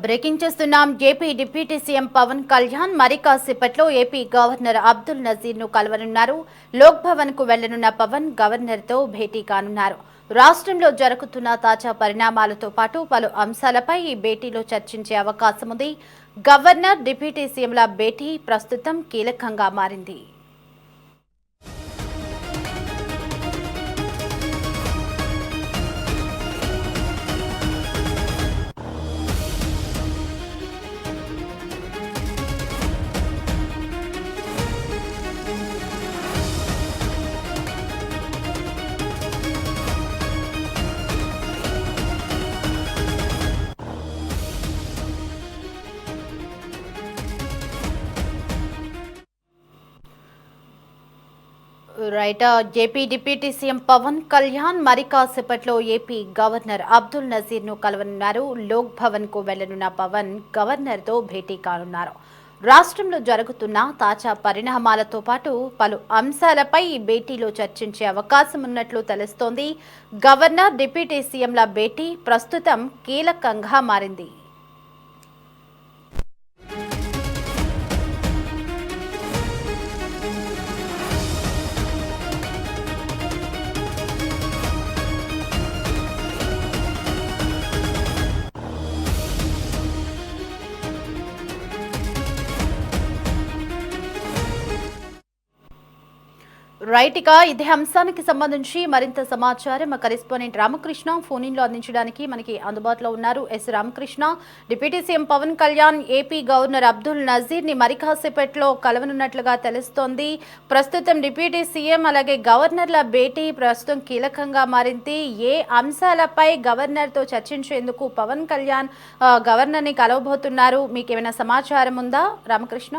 Breaking చేస్తున్నాం. AP deputy CM Pavan Kalyan మరి కాసేపట్లో ఏపీ గవర్నర్ అబ్దుల్ నజీర్ ను కలవనున్నారు. లోక్ భవన్ కు వెళ్లనున్న పవన్ గవర్నర్ తో భేటీ కానున్నారు. రాష్ట్రంలో జరుగుతున్న తాజా పరిణామాలతో పాటు పలు అంశాలపై ఈ భేటీలో చర్చించే అవకాశం ఉంది. గవర్నర్ డిప్యూటీ సీఎంల భేటీ ప్రస్తుతం కీలకంగా మారింది. AP deputy CM Pavan Kalyan మరి కాసేపట్లో ఏపీ గవర్నర్ అబ్దుల్ నజీర్ ను కలవనున్నారు. లోక్ భవన్ కు వెళ్లనున్న పవన్ గవర్నర్ తో భేటీ కానున్నారు. రాష్ట్రంలో జరుగుతున్న తాజా పరిణామాలతో పాటు పలు అంశాలపై ఈ భేటీలో చర్చించే అవకాశం ఉన్నట్లు తెలుస్తోంది. గవర్నర్ డిప్యూటీ సీఎంల భేటీ ప్రస్తుతం కీలకంగా మారింది. ఇదే అంశానికి సంబంధించి మరింత సమాచారం మా కరెస్పాండెంట్ రామకృష్ణ ఫోన్ ఇన్ లో అందించడానికి మనకి అందుబాటులో ఉన్నారు. Ramakrishna, deputy CM Pavan Kalyan AP governor Abdul Nazir ని మరి కాసేపట్లో కలవనున్నట్లుగా తెలుస్తోంది. ప్రస్తుతం డిప్యూటీ సీఎం అలాగే గవర్నర్ల భేటీ ప్రస్తుతం కీలకంగా మారింది. ఏ అంశాలపై గవర్నర్ తో చర్చించేందుకు పవన్ కళ్యాణ్ గవర్నర్ ని కలవబోతున్నారు? మీకు ఏమైనా సమాచారం ఉందా రామకృష్ణ?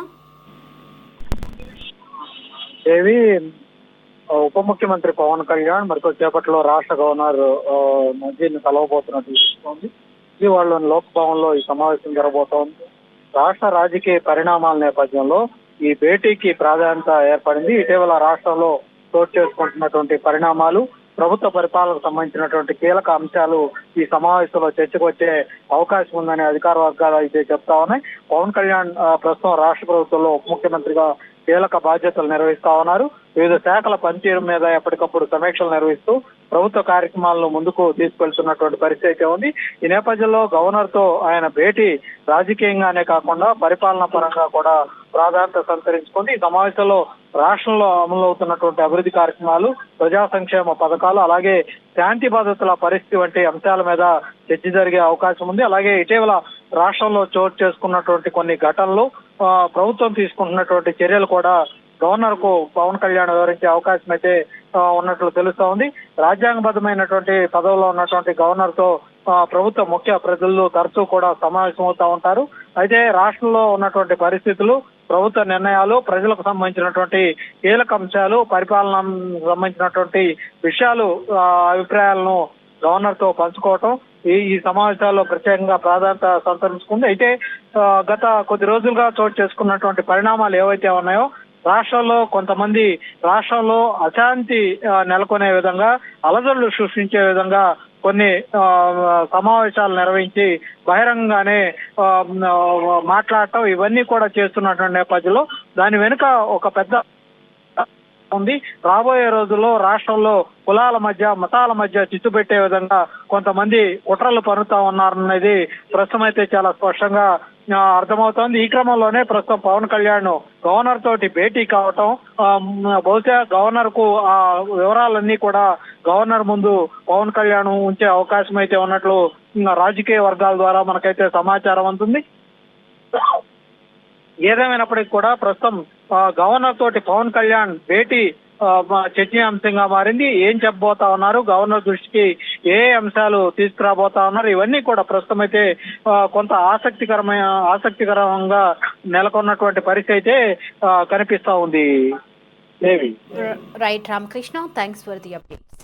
ఉప ముఖ్యమంత్రి పవన్ కళ్యాణ్ మరికొద్దిసేపట్లో రాష్ట్ర గవర్నర్ నజీర్ ని కలవబోతున్నట్టు తెలుస్తోంది. విజయవాడలోని లోక్ భవన్ లో ఈ సమావేశం జరగబోతోంది. రాష్ట్ర రాజకీయ పరిణామాల నేపథ్యంలో ఈ భేటీకి ప్రాధాన్యత ఏర్పడింది. ఇటీవల రాష్ట్రంలో చోటు చేసుకుంటున్నటువంటి పరిణామాలు, ప్రభుత్వ పరిపాలనకు సంబంధించినటువంటి కీలక అంశాలు ఈ సమావేశంలో చర్చకు వచ్చే అవకాశం ఉందని అధికార వర్గాలు అయితే చెప్తా ఉన్నాయి. పవన్ కళ్యాణ్ ప్రస్తుతం రాష్ట్ర ప్రభుత్వంలో ఉప ముఖ్యమంత్రిగా కీలక బాధ్యతలు నిర్వహిస్తా ఉన్నారు. వివిధ శాఖల పనితీరు మీద ఎప్పటికప్పుడు సమీక్షలు నిర్వహిస్తూ ప్రభుత్వ కార్యక్రమాలను ముందుకు తీసుకెళ్తున్నటువంటి పరిస్థితి ఉంది. ఈ నేపథ్యంలో గవర్నర్ తో ఆయన భేటీ రాజకీయంగానే కాకుండా పరిపాలనా పరంగా కూడా ప్రాధాన్యత సంతరించుకుంది. ఈ సమావేశంలో రాష్ట్రంలో అమలవుతున్నటువంటి అభివృద్ధి కార్యక్రమాలు, ప్రజా సంక్షేమ పథకాలు, అలాగే శాంతి భద్రతల పరిస్థితి వంటి అంశాల మీద చర్చ జరిగే అవకాశం ఉంది. అలాగే ఇటీవల రాష్ట్రంలో చోటు చేసుకున్నటువంటి కొన్ని ఘటనలు, ప్రభుత్వం తీసుకుంటున్నటువంటి చర్యలు కూడా గవర్నర్ కు పవన్ కళ్యాణ్ వివరించే అవకాశం అయితే ఉన్నట్లు తెలుస్తా ఉంది. రాజ్యాంగబద్ధమైనటువంటి పదవిలో ఉన్నటువంటి గవర్నర్ తో ప్రభుత్వ ముఖ్య ప్రతినిధులు తరచూ కూడా సమావేశం అవుతా ఉంటారు. అయితే రాష్ట్రంలో ఉన్నటువంటి పరిస్థితులు, ప్రభుత్వ నిర్ణయాలు, ప్రజలకు సంబంధించినటువంటి కీలక అంశాలు, పరిపాలనకు సంబంధించినటువంటి విషయాలు, అభిప్రాయాలను గవర్నర్ తో పంచుకోవటం ఈ సమావేశాల్లో ప్రత్యేకంగా ప్రాధాన్యత సంతరించుకుంది. అయితే గత కొద్ది రోజులుగా చోటు చేసుకున్నటువంటి పరిణామాలు ఏవైతే ఉన్నాయో, రాష్ట్రంలో కొంతమంది రాష్ట్రంలో అశాంతి నెలకొనే విధంగా, అలజడులు సృష్టించే విధంగా కొన్ని సమావేశాలు నిర్వహించి బహిరంగంగానే మాట్లాడటం, ఇవన్నీ కూడా చేస్తున్నటువంటి నేపథ్యంలో దాని వెనుక ఒక పెద్ద ఉంది. రాబోయే రోజుల్లో రాష్ట్రంలో కులాల మధ్య, మతాల మధ్య చిచ్చు పెట్టే విధంగా కొంతమంది కుట్రలు పన్నుతా ఉన్నారనేది ప్రస్తుతం అయితే చాలా స్పష్టంగా అర్థమవుతోంది. ఈ క్రమంలోనే ప్రస్తుతం పవన్ కళ్యాణ్ గవర్నర్ తోటి భేటీ కావటం, బహుశా గవర్నర్ కు ఆ వివరాలన్నీ కూడా గవర్నర్ ముందు పవన్ కళ్యాణ్ ఉంచే అవకాశం అయితే ఉన్నట్లు రాజకీయ వర్గాల ద్వారా మనకైతే సమాచారం అందుతుంది. ఏదేమైనప్పటికీ కూడా ప్రస్తుతం గవర్నర్ తోటి పవన్ కళ్యాణ్ భేటీ చర్చనీయాంశంగా మారింది. ఏం చెప్పబోతా ఉన్నారు, గవర్నర్ దృష్టికి ఏ అంశాలు తీసుకురాబోతా ఉన్నారు, ఇవన్నీ కూడా ప్రస్తుతం అయితే కొంత ఆసక్తికరంగా నెలకొన్నటువంటి పరిస్థితి అయితే కనిపిస్తా ఉంది. Ramakrishna, thanks for the updates.